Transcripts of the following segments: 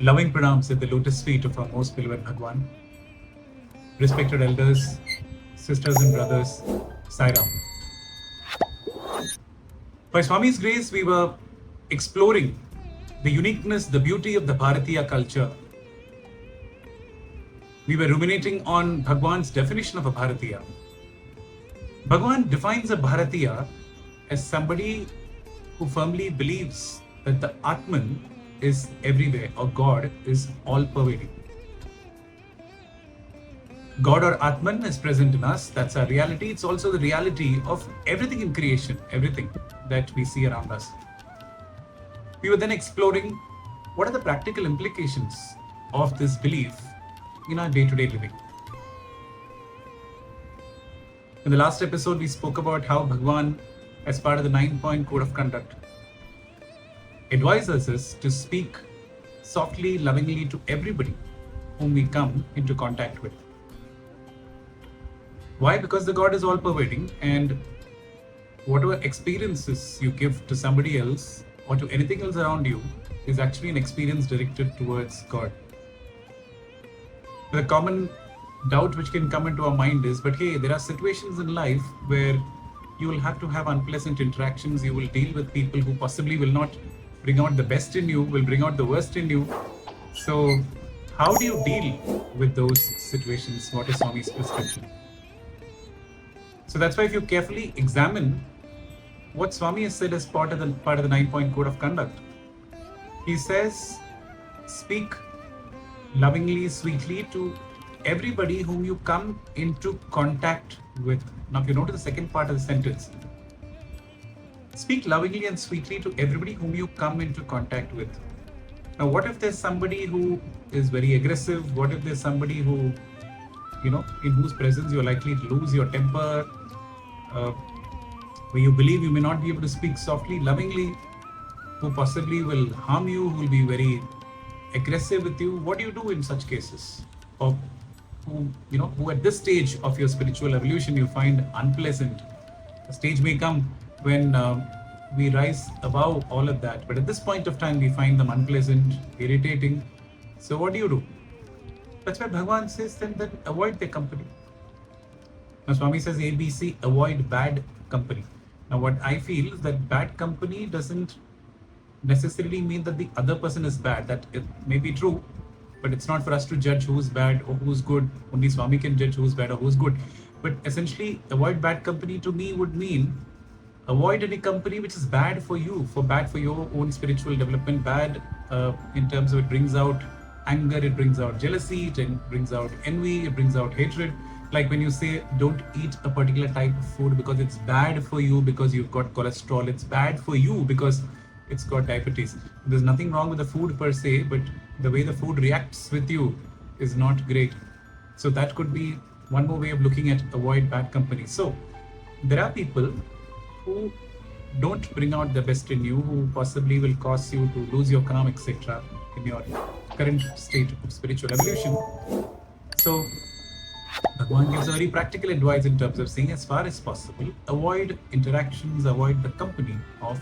Loving pranams at the lotus feet of our most beloved Bhagawan. Respected elders, sisters and brothers, Sai Ram. By Swami's grace, we were exploring the uniqueness, the beauty of the Bharatya culture. We were ruminating on Bhagawan's definition of a Bharatya. Bhagawan defines a Bharatya as somebody who firmly believes that the Atman is everywhere, or God is all-pervading. God or Atman is present in us. That's our reality. It's also the reality of everything in creation, everything that we see around us. We were then exploring what are the practical implications of this belief in our day-to-day living. In the last episode, we spoke about how Bhagawan, as part of the 9-point code of conduct, advises us to speak softly, lovingly to everybody whom we come into contact with. Why? Because the God is all-pervading, and whatever experiences you give to somebody else or to anything else around you is actually an experience directed towards God. The common doubt which can come into our mind is, but hey, there are situations in life where you will have to have unpleasant interactions. You will deal with people who possibly will not bring out the best in you, will bring out the worst in you. So how do you deal with those situations? What is Swami's prescription? So that's why if you carefully examine what Swami has said as part of the 9-point code of conduct, he says, speak lovingly, sweetly to everybody whom you come into contact with. Now if you notice the second part of the sentence, speak lovingly and sweetly to everybody whom you come into contact with. Now, what if there's somebody who is very aggressive? What if there's somebody who, in whose presence you're likely to lose your temper, where you believe you may not be able to speak softly, lovingly, who possibly will harm you, who will be very aggressive with you? What do you do in such cases? Or who at this stage of your spiritual evolution you find unpleasant? A stage may come when we rise above all of that, but at this point of time we find them unpleasant, irritating. So what do? That's why Bhagavan says then that avoid their company. Now Swami says ABC, avoid bad company. Now what I feel is that bad company doesn't necessarily mean that the other person is bad. That it may be true, but it's not for us to judge who's bad or who's good. Only Swami can judge who's bad or who's good. But essentially, avoid bad company to me would mean avoid any company which is bad for you, bad for your own spiritual development, bad in terms of it brings out anger, it brings out jealousy, it brings out envy, it brings out hatred. Like when you say don't eat a particular type of food because it's bad for you because you've got cholesterol, it's bad for you because it's got diabetes. There's nothing wrong with the food per se, but the way the food reacts with you is not great. So that could be one more way of looking at avoid bad company. So there are people who don't bring out the best in you, who possibly will cause you to lose your calm, etc. in your current state of spiritual evolution. So Bhagavan gives a very practical advice in terms of saying, as far as possible, avoid interactions, avoid the company of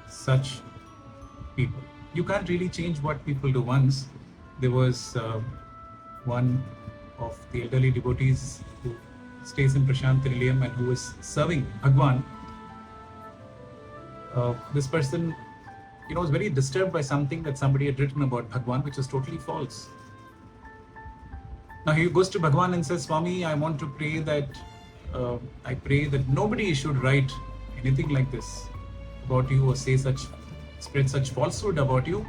such people. You can't really change what people do. Once there was one of the elderly devotees who stays in Prashant Nilayam and who was serving Bhagavan. This person was very disturbed by something that somebody had written about Bhagwan, which is totally false. Now he goes to Bhagawan and says, Swami, I want to pray that, I pray that nobody should write anything like this about you or spread such falsehood about you.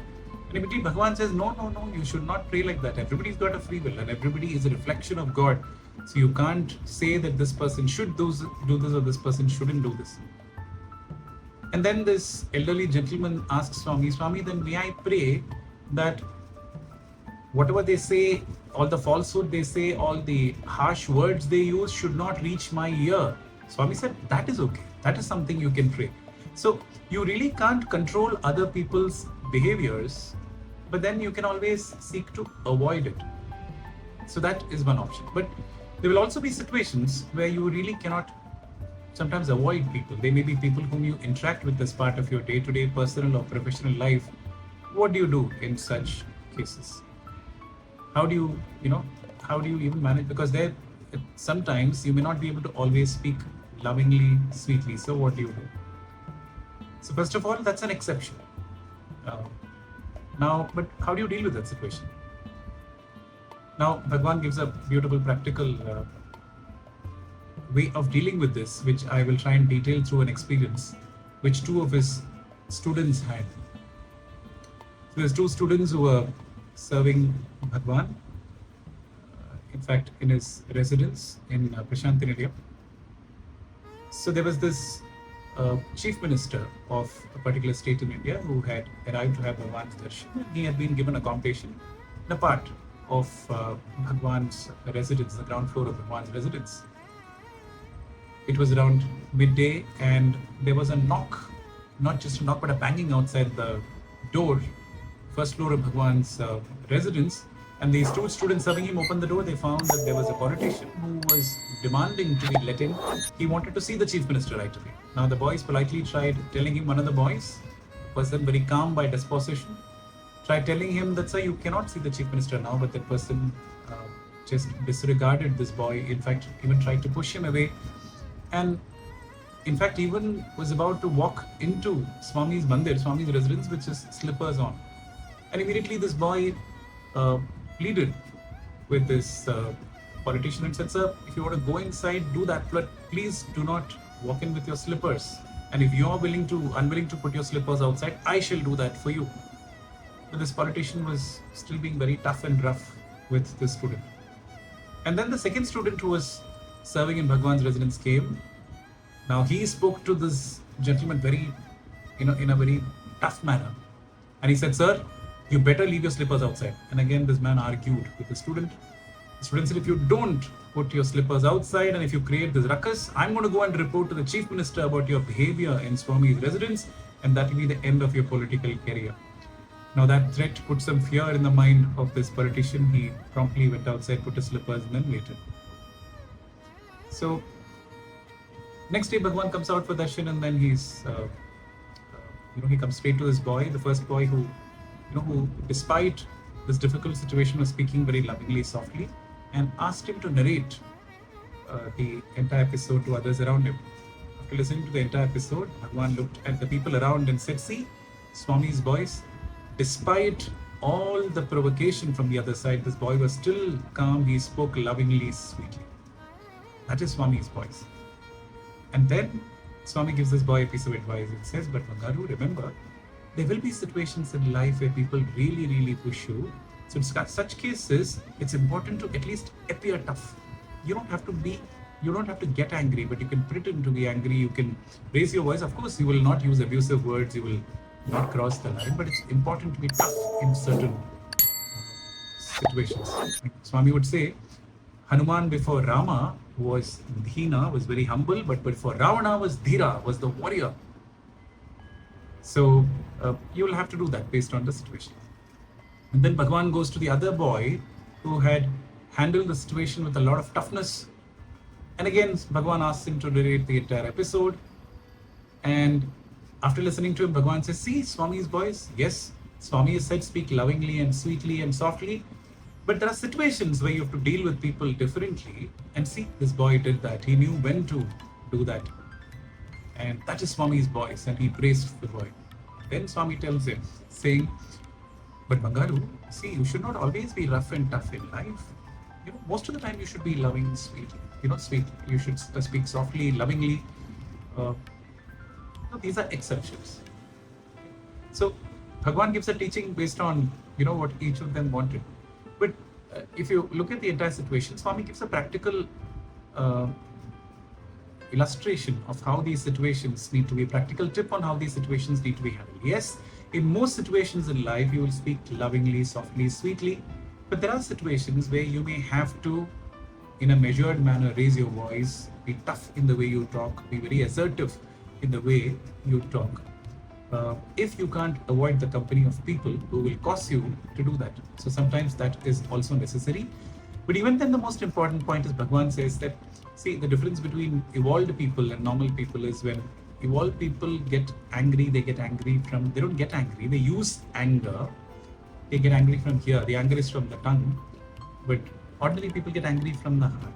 And immediately Bhagawan says, no, you should not pray like that. Everybody's got a free will and everybody is a reflection of God. So you can't say that this person should do this or this person shouldn't do this. And then this elderly gentleman asks Swami, then may I pray that whatever they say, all the falsehood they say, all the harsh words they use should not reach my ear. Swami said, that is okay. That is something you can pray. So you really can't control other people's behaviors, but then you can always seek to avoid it. So that is one option. But there will also be situations where you really cannot sometimes avoid people. They may be people whom you interact with as part of your day-to-day personal or professional life. What do you do in such cases? How do you even manage? Because there, sometimes you may not be able to always speak lovingly, sweetly. So what do you do? So first of all, that's an exception. But how do you deal with that situation? Now, Bhagawan gives a beautiful practical way of dealing with this, which I will try and detail through an experience which two of his students had. So there's two students who were serving Bhagawan, in fact, in his residence in Prashantinidya. So there was this chief minister of a particular state in India who had arrived to have Bhagawan's darshan. He had been given accommodation in a part of Bhagawan's residence, the ground floor of Bhagawan's residence. It was around midday and there was a knock, not just a knock, but a banging outside the door, first floor of Bhagawan's residence. And these two students serving him opened the door. They found that there was a politician who was demanding to be let in. He wanted to see the chief minister right away. Now the boys politely tried telling him, one of the boys, a person very calm by disposition, tried telling him that, sir, you cannot see the chief minister now, but that person just disregarded this boy. In fact, even tried to push him away. And in fact, even was about to walk into Swami's mandir, Swami's residence, with his slippers on. And immediately this boy pleaded with this politician and said, sir, if you want to go inside, do that, but please do not walk in with your slippers. And if you are unwilling to put your slippers outside, I shall do that for you. But this politician was still being very tough and rough with this student. And then the second student who was serving in Bhagawan's residence came. Now he spoke to this gentleman in a very tough manner. And he said, sir, you better leave your slippers outside. And again, this man argued with the student. The student said, if you don't put your slippers outside and if you create this ruckus, I'm going to go and report to the chief minister about your behavior in Swami's residence, and that will be the end of your political career. Now that threat put some fear in the mind of this politician. He promptly went outside, put his slippers, and then waited. So next day, Bhagawan comes out for darshan, and then he comes straight to this boy, the first boy who despite this difficult situation was speaking very lovingly, softly, and asked him to narrate the entire episode to others around him. After listening to the entire episode, Bhagawan looked at the people around and said, see, Swami's voice, despite all the provocation from the other side, this boy was still calm. He spoke lovingly, sweetly. That is Swami's voice. And then Swami gives this boy a piece of advice. It says, but Bangaru, remember, there will be situations in life where people really, really push you. So in such cases, it's important to at least appear tough. You don't have to get angry, but you can pretend to be angry. You can raise your voice. Of course, you will not use abusive words. You will not cross the line, but it's important to be tough in certain situations. Swami would say, Hanuman before Rama was Dhina, was very humble, but before Ravana was Dhira, was the warrior. So you will have to do that based on the situation. And then Bhagawan goes to the other boy who had handled the situation with a lot of toughness. And again, Bhagawan asks him to narrate the entire episode. And after listening to him, Bhagawan says, see Swami's voice? Yes, Swami has said speak lovingly and sweetly and softly. But there are situations where you have to deal with people differently. And see, this boy did that. He knew when to do that. And that is Swami's voice, and he praised the boy. Then Swami tells him, saying, but Bangaru, see, you should not always be rough and tough in life. Most of the time you should be loving, sweet. Sweet. You should speak softly, lovingly. Uh, these are exceptions. So Bhagawan gives a teaching based on what each of them wanted. But if you look at the entire situation, Swami gives a practical illustration of how these situations need to be, a practical tip on how these situations need to be handled. Yes, in most situations in life, you will speak lovingly, softly, sweetly, but there are situations where you may have to, in a measured manner, raise your voice, be tough in the way you talk, be very assertive in the way you talk. If you can't avoid the company of people who will cause you to do that. So sometimes that is also necessary. But even then, the most important point is Bhagavan says that, see, the difference between evolved people and normal people is when evolved people get angry, they don't get angry, they use anger. They get angry from here. The anger is from the tongue. But ordinary people get angry from the heart.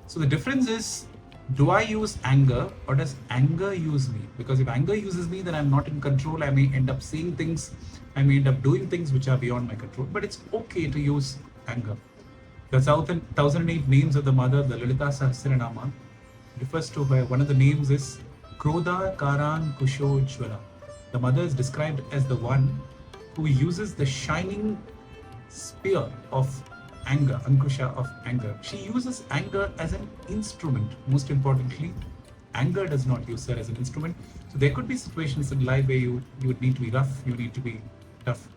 So the difference is, do I use anger or does anger use me? Because if anger uses me, then I'm not in control. I may end up saying things, I may end up doing things which are beyond my control. But it's okay to use anger. The 1008 names of the mother, the Lalita Sahasranama, refers to her. One of the names is Krodha Karan Kusho Jwala. The mother is described as the one who uses the shining spear of anger, Ankusha of anger. She uses anger as an instrument. Most importantly, anger does not use her as an instrument. So there could be situations in life where you would need to be rough, you need to be tough,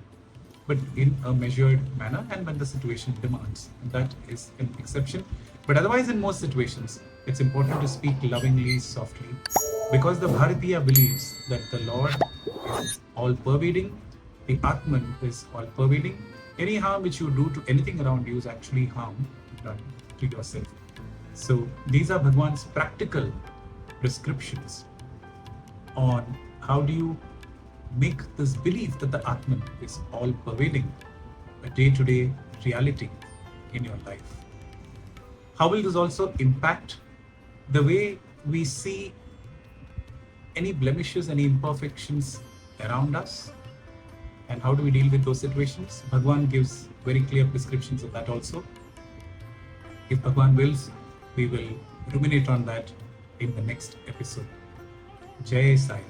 but in a measured manner and when the situation demands. That is an exception. But otherwise, in most situations, it's important to speak lovingly, softly, because the Bharatya believes that the Lord is all-pervading, the Atman is all-pervading. Any harm which you do to anything around you is actually harm done to yourself. So these are Bhagavan's practical prescriptions on how do you make this belief that the Atman is all-pervading a day-to-day reality in your life. How will this also impact the way we see any blemishes, any imperfections around us? And how do we deal with those situations? Bhagavan gives very clear prescriptions of that also. If Bhagavan wills, we will ruminate on that in the next episode. Jai Sai.